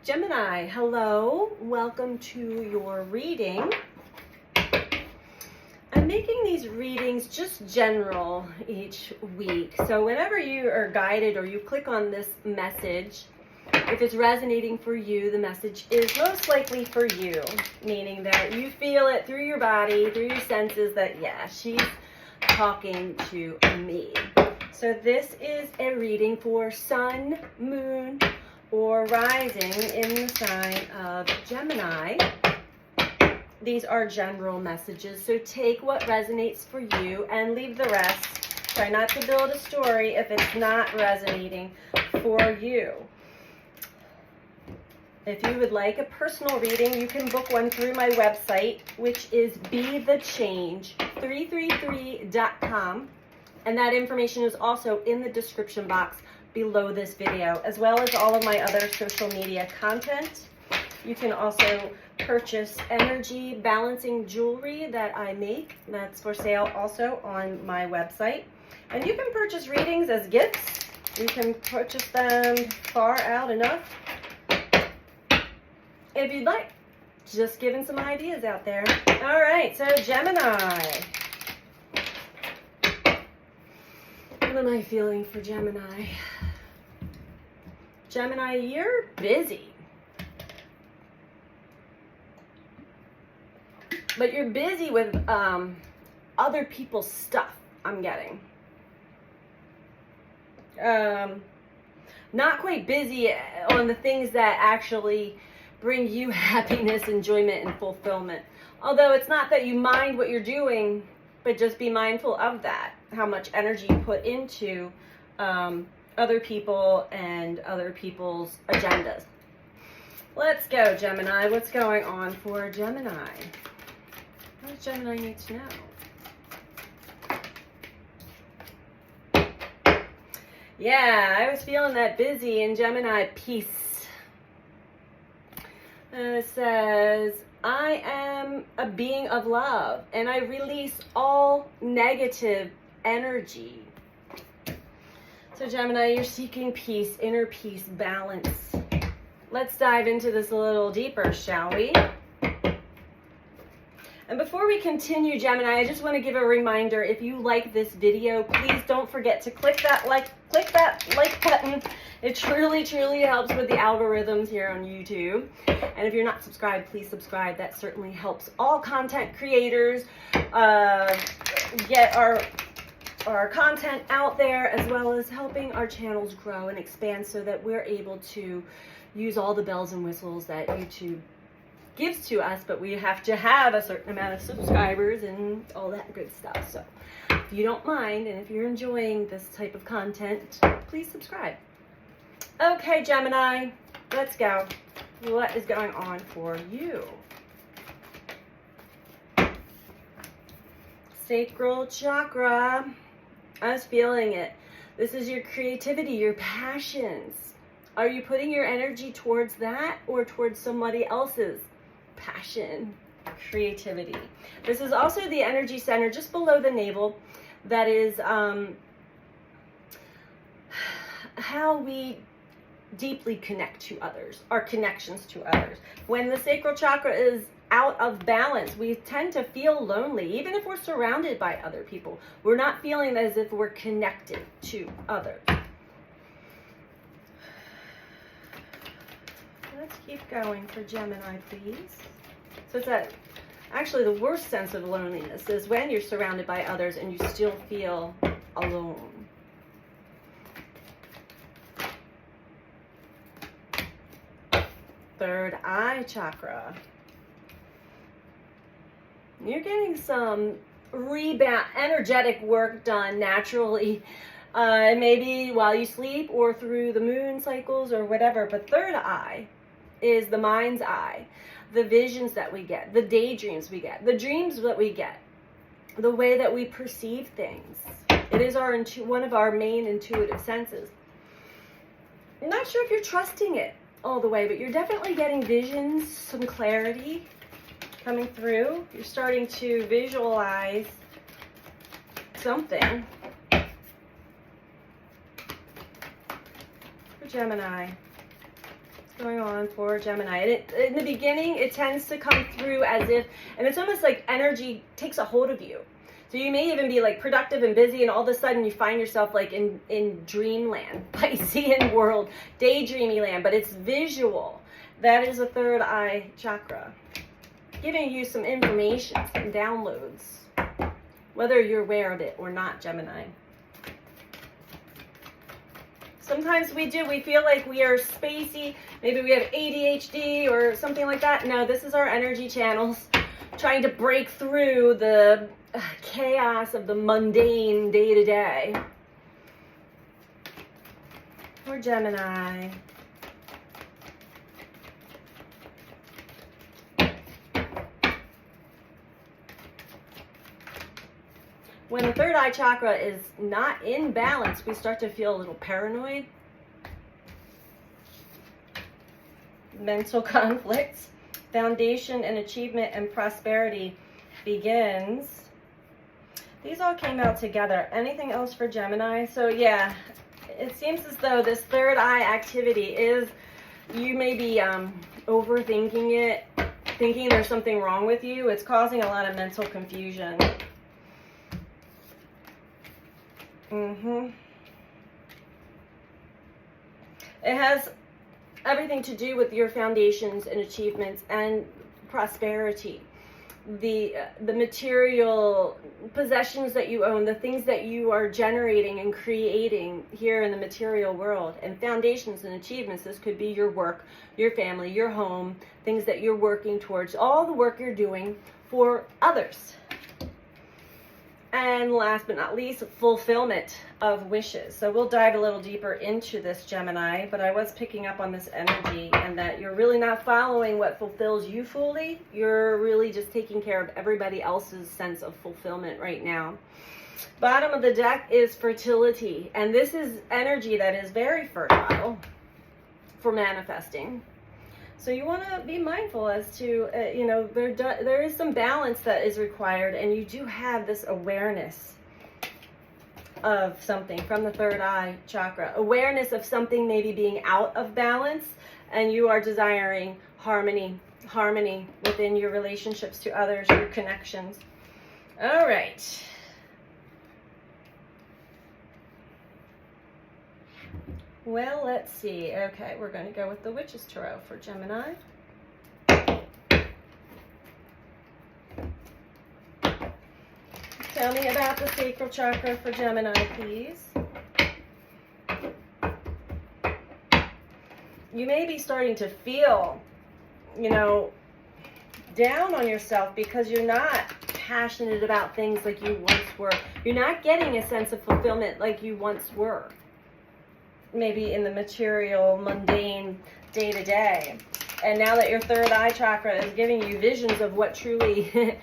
Gemini, hello. Welcome to your reading. I'm making these readings just general each week. So whenever you are guided or you click on this message, if it's resonating for you, the message is most likely for you, meaning that you feel it through your body, through your senses that, yeah, she's talking to me. So this is a reading for Sun, Moon, or rising in the sign of Gemini. These are general messages, so take what resonates for you and leave the rest. Try not to build a story if it's not resonating for you. If you would like a personal reading, you can book one through my website, which is BeTheChange333.com. And that information is also in the description box below this video, as well as all of my other social media content. You can also purchase energy balancing jewelry that I make. That's for sale also on my website. And you can purchase readings as gifts. You can purchase them far out enough if you'd like. Just giving some ideas out there. All right, so Gemini. What am I feeling for Gemini? Gemini, you're busy. But you're busy with other people's stuff, I'm getting. Not quite busy on the things that actually bring you happiness, enjoyment, and fulfillment. Although it's not that you mind what you're doing, but just be mindful of that, how much energy you put into other people and other people's agendas. Let's go, Gemini. What's going on for Gemini? What does Gemini need to know? Yeah, I was feeling that busy in Gemini. Peace. It says, I am a being of love and I release all negative energy. So Gemini, you're seeking peace, inner peace, balance. Let's dive into this a little deeper, shall we? And before we continue, Gemini, I just want to give a reminder, if you like this video, please don't forget to click that like button. It truly, truly helps with the algorithms here on YouTube. And if you're not subscribed, please subscribe. That certainly helps all content creators get our content out there, as well as helping our channels grow and expand so that we're able to use all the bells and whistles that YouTube gives to us, but we have to have a certain amount of subscribers and all that good stuff. So if you don't mind, and if you're enjoying this type of content, please subscribe. Okay, Gemini, let's go. What is going on for you? Sacral chakra. I was feeling it. This is your creativity, your passions. Are you putting your energy towards that or towards somebody else's passion, creativity? This is also the energy center just below the navel. That is how we deeply connect to others, our connections to others. When the sacral chakra is out of balance, we tend to feel lonely, even if we're surrounded by other people. We're not feeling as if we're connected to others. Let's keep going for Gemini, please. So it's that, actually the worst sense of loneliness is when you're surrounded by others and you still feel alone. Third eye chakra. You're getting some rebound, energetic work done naturally, maybe while you sleep or through the moon cycles or whatever. But third eye is the mind's eye, the visions that we get, the daydreams we get, the dreams that we get, the way that we perceive things. It is one of our main intuitive senses. I'm not sure if you're trusting it all the way, but you're definitely getting visions, some clarity coming through. You're starting to visualize something. For Gemini, going on for Gemini? And in the beginning, it tends to come through as if, and it's almost like energy takes a hold of you. So you may even be like productive and busy, and all of a sudden you find yourself like in dreamland, Piscean world, daydreamy land, but it's visual. That is a third eye chakra, giving you some information, some downloads, whether you're aware of it or not, Gemini. Sometimes we feel like we are spacey, maybe we have ADHD or something like that. No, this is our energy channels trying to break through the chaos of the mundane day-to-day. For Gemini. When the third eye chakra is not in balance, we start to feel a little paranoid. Mental conflicts. Foundation and achievement and prosperity begins. These all came out together. Anything else for Gemini? So yeah, it seems as though this third eye activity is, you may be overthinking it, thinking there's something wrong with you. It's causing a lot of mental confusion. It has everything to do with your foundations and achievements and prosperity. The material possessions that you own, the things that you are generating and creating here in the material world, and foundations and achievements. This could be your work, your family, your home, things that you're working towards, all the work you're doing for others. And last but not least, fulfillment of wishes. So we'll dive a little deeper into this, Gemini, but I was picking up on this energy and that you're really not following what fulfills you fully. You're really just taking care of everybody else's sense of fulfillment right now. Bottom of the deck is fertility, and this is energy that is very fertile for manifesting. So you want to be mindful as to, there is some balance that is required, and you do have this awareness of something from the third eye chakra. Awareness of something maybe being out of balance, and you are desiring harmony within your relationships to others, your connections. All right. Well, let's see. Okay, we're going to go with the Witch's Tarot for Gemini. Tell me about the sacral chakra for Gemini, please. You may be starting to feel, down on yourself because you're not passionate about things like you once were. You're not getting a sense of fulfillment like you once were. Maybe in the material, mundane, day-to-day. And now that your third eye chakra is giving you visions of what truly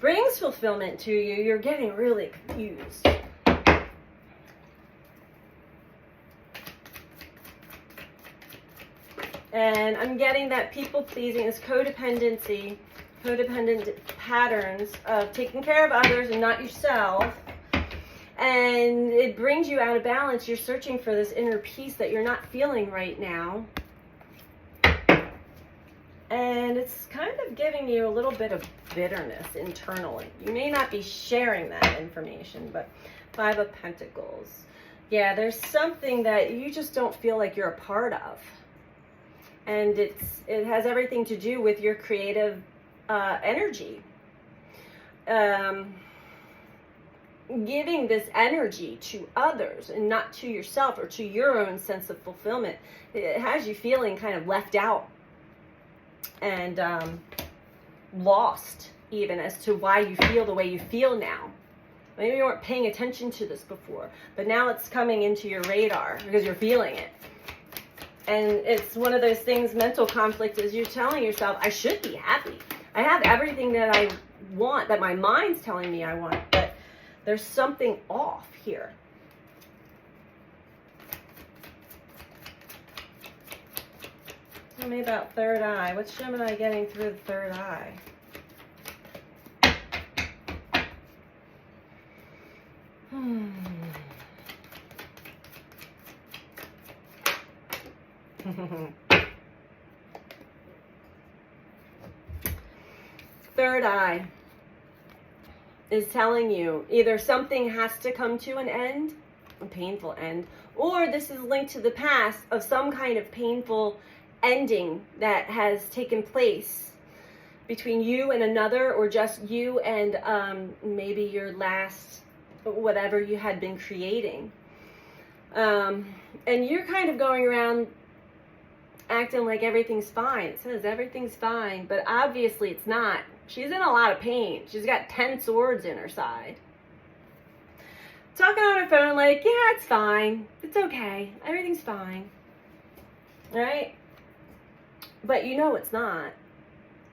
brings fulfillment to you, you're getting really confused. And I'm getting that people-pleasing is codependent patterns of taking care of others and not yourself. And it brings you out of balance. You're searching for this inner peace that you're not feeling right now. And it's kind of giving you a little bit of bitterness internally. You may not be sharing that information, but Five of Pentacles. Yeah, there's something that you just don't feel like you're a part of. And it has everything to do with your creative energy. Giving this energy to others and not to yourself or to your own sense of fulfillment. It has you feeling kind of left out and lost even as to why you feel the way you feel now. Maybe you weren't paying attention to this before, but now it's coming into your radar because you're feeling it. And it's one of those things, mental conflict, is you're telling yourself, I should be happy. I have everything that I want, that my mind's telling me I want, but there's something off here. Tell me about third eye. What's Gemini getting through the third eye? Third eye is telling you either something has to come to an end, a painful end, or this is linked to the past of some kind of painful ending that has taken place between you and another, or just you and maybe your last, whatever you had been creating. And you're kind of going around acting like everything's fine. It says everything's fine, but obviously it's not. She's in a lot of pain. She's got 10 swords in her side. Talking on her phone like, yeah, it's fine. It's okay. Everything's fine. Right? But you know it's not.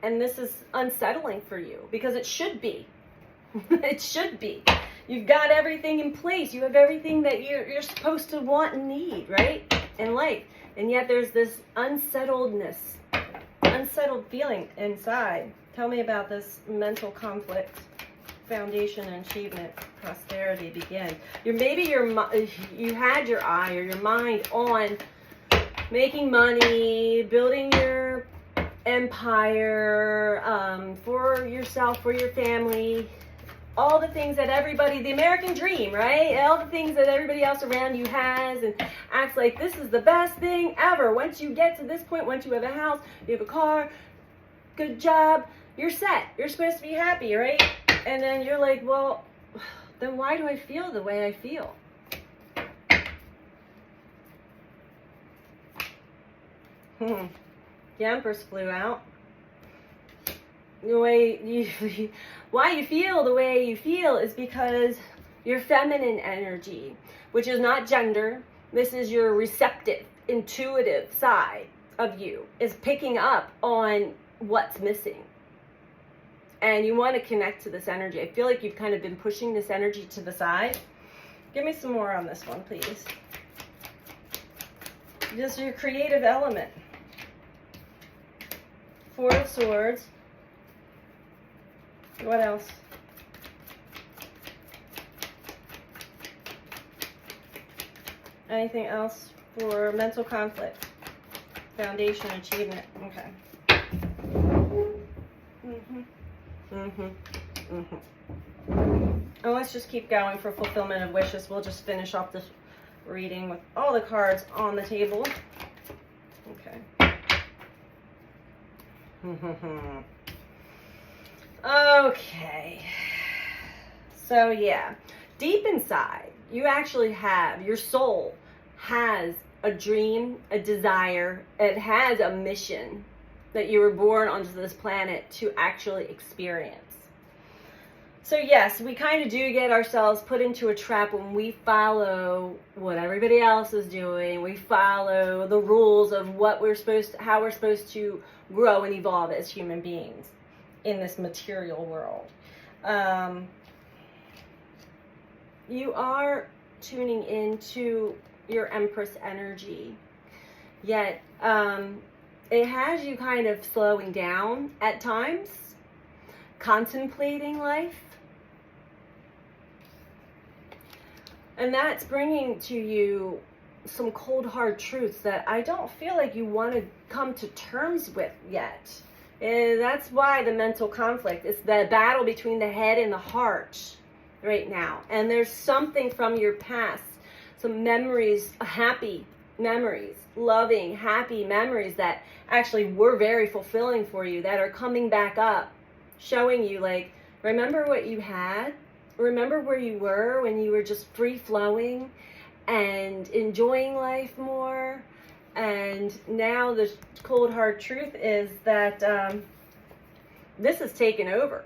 And this is unsettling for you because it should be. It should be. You've got everything in place. You have everything that you're supposed to want and need, right? In life. And yet there's this unsettled feeling inside. Tell me about this mental conflict. Foundation and achievement, prosperity begin. Maybe you had your eye or your mind on making money, building your empire, for yourself, for your family, all the things that everybody, the American dream, right? All the things that everybody else around you has and acts like this is the best thing ever. Once you get to this point, once you have a house, you have a car, good job, you're set. You're supposed to be happy, right? And then you're like, well, then why do I feel the way I feel? The Empress flew out. Why you feel the way you feel is because your feminine energy, which is not gender, this is your receptive, intuitive side of you, is picking up on what's missing. And you want to connect to this energy. I feel like you've kind of been pushing this energy to the side. Give me some more on this one, please. Just your creative element. Four of Swords. What else? Anything else for mental conflict? Foundation, achievement. Okay. And let's just keep going for fulfillment of wishes. We'll just finish off this reading with all the cards on the table. Okay. Okay. So yeah, deep inside, you actually have, your soul has a dream, a desire. It has a mission that you were born onto this planet to actually experience. So yes, we kind of do get ourselves put into a trap when we follow what everybody else is doing. We follow the rules of what we're supposed to, how we're supposed to grow and evolve as human beings in this material world. You are tuning into your Empress energy, yet it has you kind of slowing down at times, contemplating life. And that's bringing to you some cold, hard truths that I don't feel like you want to come to terms with yet. And that's why the mental conflict is the battle between the head and the heart right now. And there's something from your past, some memories, happy memories, loving, happy memories that actually were very fulfilling for you, that are coming back up, showing you like, remember what you had? Remember where you were when you were just free-flowing and enjoying life more? And now the cold, hard truth is that this is taken over.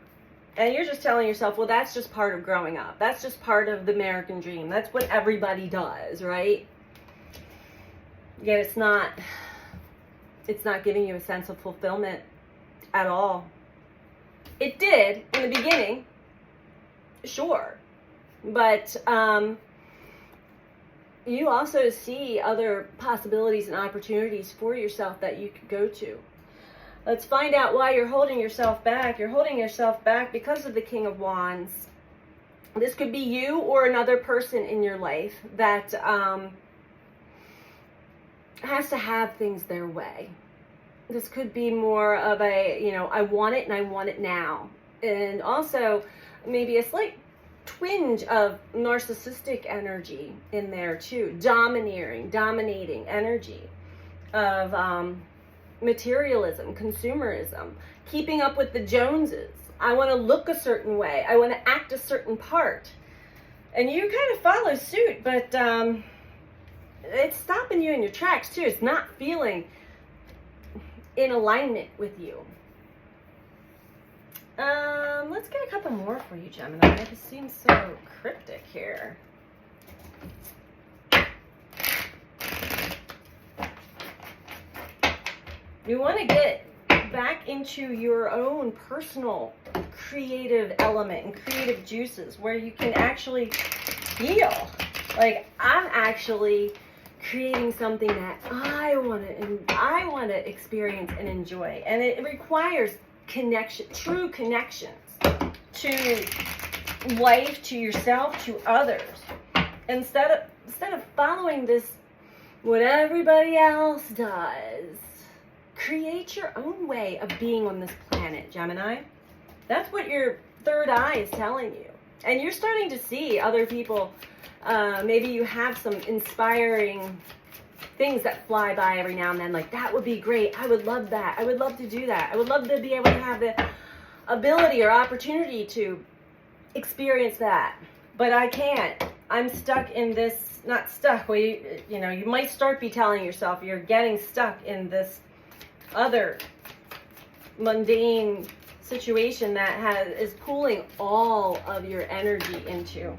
And you're just telling yourself, well, that's just part of growing up. That's just part of the American dream. That's what everybody does, right? Yet it's not giving you a sense of fulfillment at all. It did in the beginning, sure. But you also see other possibilities and opportunities for yourself that you could go to. Let's find out why you're holding yourself back. You're holding yourself back because of the King of Wands. This could be you or another person in your life that has to have things their way. this could be more of a, I want it and I want it now. And also maybe a slight twinge of narcissistic energy in there too. Dominating energy of materialism, consumerism, keeping up with the Joneses. I want to look a certain way. I want to act a certain part. And you kind of follow suit, but it's stopping you in your tracks too. It's not feeling in alignment with you. Let's get a couple more for you, Gemini. This seems so cryptic here. You want to get back into your own personal creative element and creative juices where you can actually feel like I'm actually creating something that I want to experience and enjoy. And it requires connection, true connections to life, to yourself, to others. Instead of following this what everybody else does, create your own way of being on this planet, Gemini. That's what your third eye is telling you. And you're starting to see other people. Maybe you have some inspiring things that fly by every now and then. Like, that would be great. I would love that. I would love to do that. I would love to be able to have the ability or opportunity to experience that. But I can't. I'm stuck in this, not stuck. Well, you might start be telling yourself you're getting stuck in this other mundane situation that is pulling all of your energy into.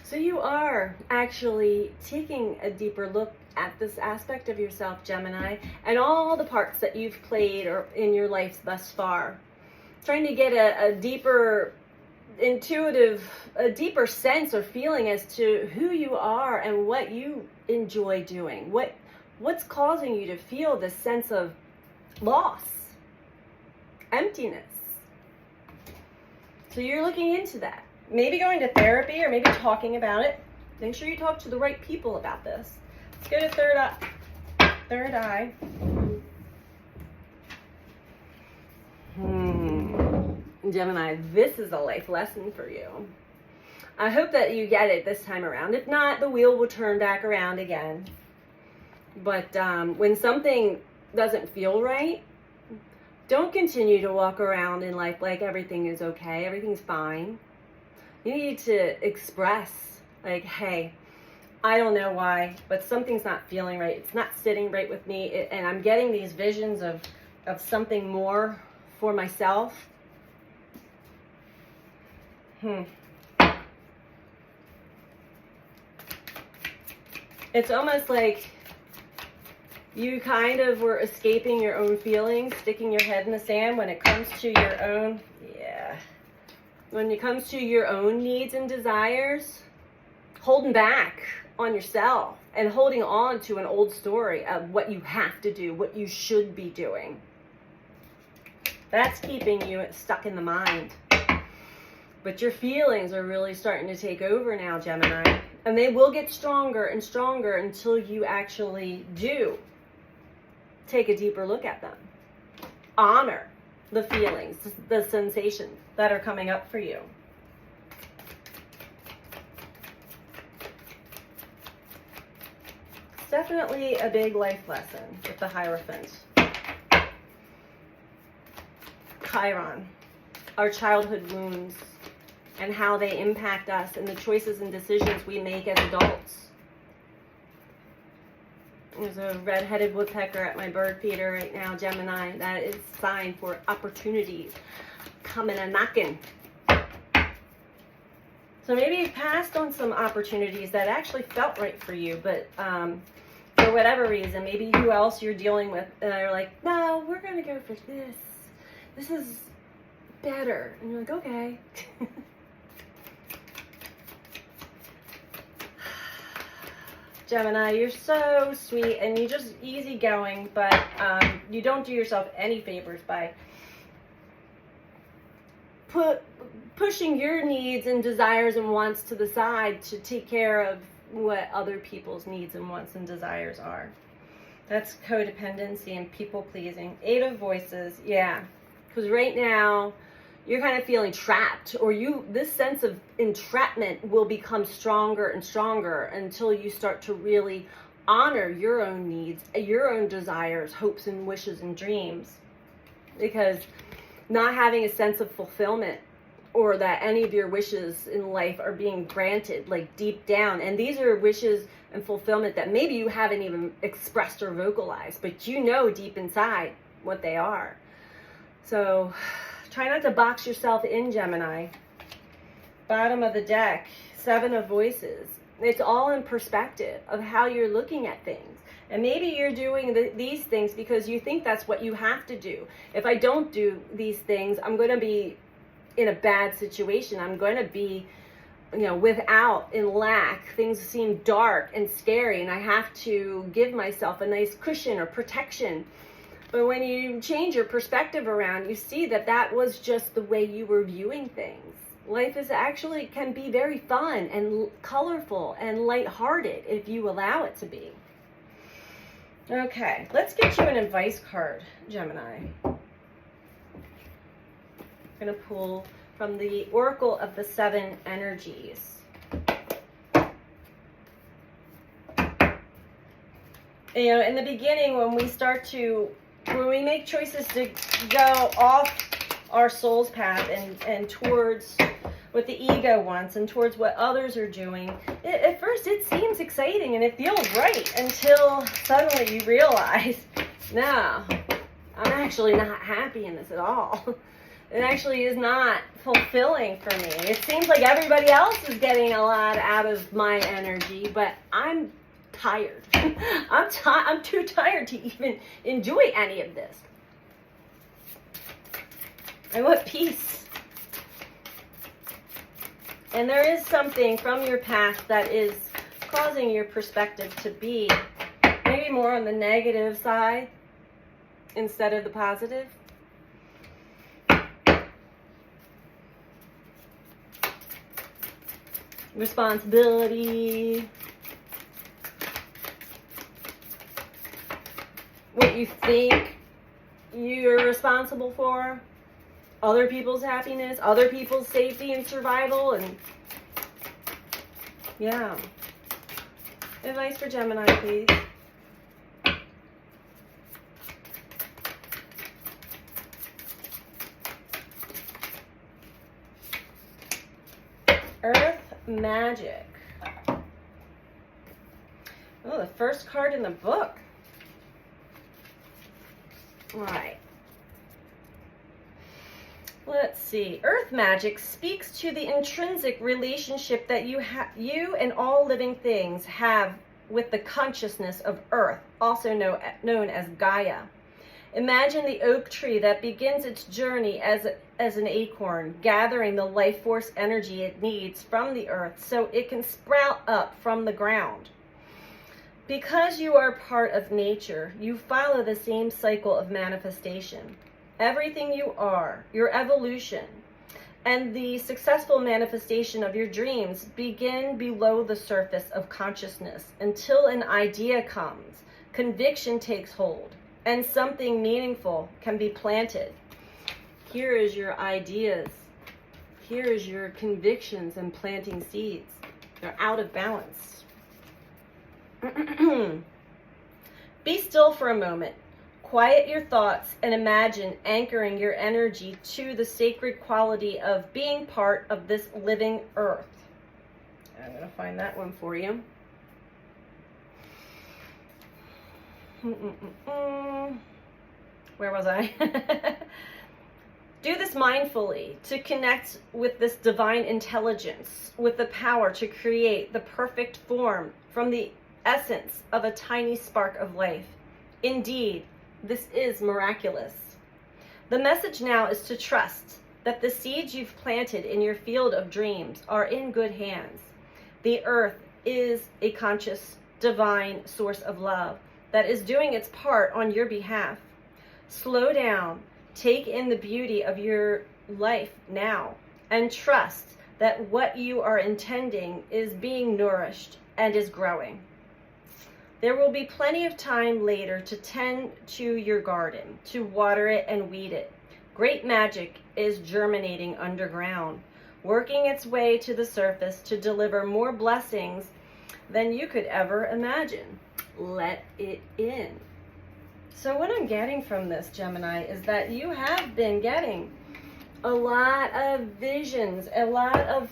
So you are actually taking a deeper look at this aspect of yourself, Gemini, and all the parts that you've played or in your life thus far. Trying to get a deeper a deeper sense or feeling as to who you are and what you enjoy doing. What's causing you to feel this sense of loss, emptiness. So you're looking into that. Maybe going to therapy or maybe talking about it. Make sure you talk to the right people about this. Let's go to third eye. Gemini, this is a life lesson for you. I hope that you get it this time around. If not, the wheel will turn back around again. But when something doesn't feel right, don't continue to walk around in life like everything is okay, everything's fine. You need to express, like, hey, I don't know why, but something's not feeling right. It's not sitting right with me, and I'm getting these visions of something more for myself. It's almost like you kind of were escaping your own feelings, sticking your head in the sand when it comes to your own, when it comes to your own needs and desires, holding back on yourself and holding on to an old story of what you have to do, what you should be doing. That's keeping you stuck in the mind. But your feelings are really starting to take over now, Gemini. And they will get stronger and stronger until you actually do take a deeper look at them. Honor the feelings, the sensations that are coming up for you. It's definitely a big life lesson with the Hierophant. Chiron, our childhood wounds and how they impact us and the choices and decisions we make as adults. There's a red-headed woodpecker at my bird feeder right now, Gemini. That is a sign for opportunities coming and knocking. So maybe you've passed on some opportunities that actually felt right for you, but for whatever reason, maybe who else you're dealing with, they're like, no, we're going to go for this. This is better. And you're like, okay. Gemini, you're so sweet and you're just easygoing, but you don't do yourself any favors by pushing your needs and desires and wants to the side to take care of what other people's needs and wants and desires are. That's codependency and people pleasing. 8 of Voices, yeah. Because right now, you're kind of feeling trapped, or this sense of entrapment will become stronger and stronger until you start to really honor your own needs, your own desires, hopes and wishes and dreams. Because not having a sense of fulfillment, or that any of your wishes in life are being granted, like deep down. And these are wishes and fulfillment that maybe you haven't even expressed or vocalized, but you know deep inside what they are. So try not to box yourself in, Gemini. Bottom of the deck, 7 of Voices. It's all in perspective of how you're looking at things. And maybe you're doing these things because you think that's what you have to do. If I don't do these things, I'm going to be in a bad situation. I'm going to be, without, in lack. Things seem dark and scary, and I have to give myself a nice cushion or protection. But when you change your perspective around, you see that that was just the way you were viewing things. Life can be very fun and colorful and lighthearted if you allow it to be. Okay, let's get you an advice card, Gemini. I'm going to pull from the Oracle of the 7 Energies. In the beginning, when we make choices to go off our soul's path and towards what the ego wants and towards what others are doing, at first it seems exciting and it feels right until suddenly you realize, no, I'm actually not happy in this at all. It actually is not fulfilling for me. It seems like everybody else is getting a lot out of my energy, but I'm tired. I'm too tired to even enjoy any of this. I want peace. And there is something from your past that is causing your perspective to be maybe more on the negative side instead of the positive. Responsibility. What you think you're responsible for. Other people's happiness, other people's safety and survival, and yeah. Advice for Gemini, please. Earth Magic. Oh, the first card in the book. All right. Let's see. Earth Magic speaks to the intrinsic relationship that you and all living things have with the consciousness of Earth, also known as Gaia. Imagine the oak tree that begins its journey as an acorn, gathering the life force energy it needs from the earth so it can sprout up from the ground. Because you are part of nature, you follow the same cycle of manifestation. Everything you are, your evolution, and the successful manifestation of your dreams begin below the surface of consciousness until an idea comes, conviction takes hold, and something meaningful can be planted. Here is your ideas. Here is your convictions and planting seeds. They're out of balance. Be still for a moment. Quiet your thoughts and imagine anchoring your energy to the sacred quality of being part of this living earth. I'm going to find that one for you. Where was I? Do this mindfully to connect with this divine intelligence, with the power to create the perfect form from the essence of a tiny spark of life. Indeed, this is miraculous. The message now is to trust that the seeds you've planted in your field of dreams are in good hands. The earth is a conscious, divine source of love that is doing its part on your behalf. Slow down, take in the beauty of your life now, and trust that what you are intending is being nourished and is growing. There will be plenty of time later to tend to your garden, to water it and weed it. Great magic is germinating underground, working its way to the surface to deliver more blessings than you could ever imagine. Let it in. So what I'm getting from this, Gemini, is that you have been getting a lot of visions, a lot of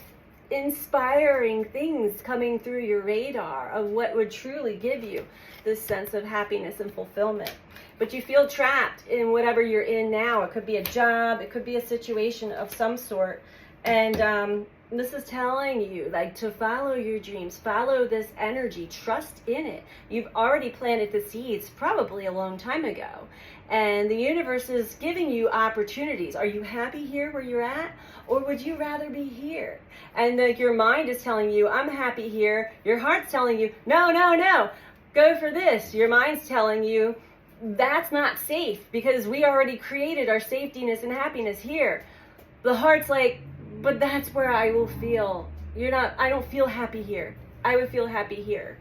inspiring things coming through your radar of what would truly give you this sense of happiness and fulfillment. But you feel trapped in whatever you're in now. It could be a job, it could be a situation of some sort. And this is telling you, like, to follow your dreams, follow this energy, trust in it. You've already planted the seeds probably a long time ago. And the universe is giving you opportunities. Are you happy here where you're at? Or would you rather be here? And your mind is telling you, I'm happy here. Your heart's telling you, no, no, no, go for this. Your mind's telling you, that's not safe because we already created our safetyness and happiness here. The heart's like, but that's where I will feel. I don't feel happy here. I would feel happy here.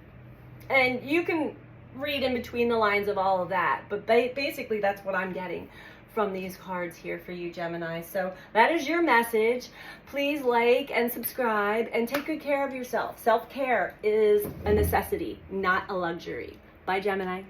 And you can read in between the lines of all of that. But basically, that's what I'm getting from these cards here for you, Gemini. So that is your message. Please like and subscribe and take good care of yourself. Self-care is a necessity, not a luxury. Bye, Gemini.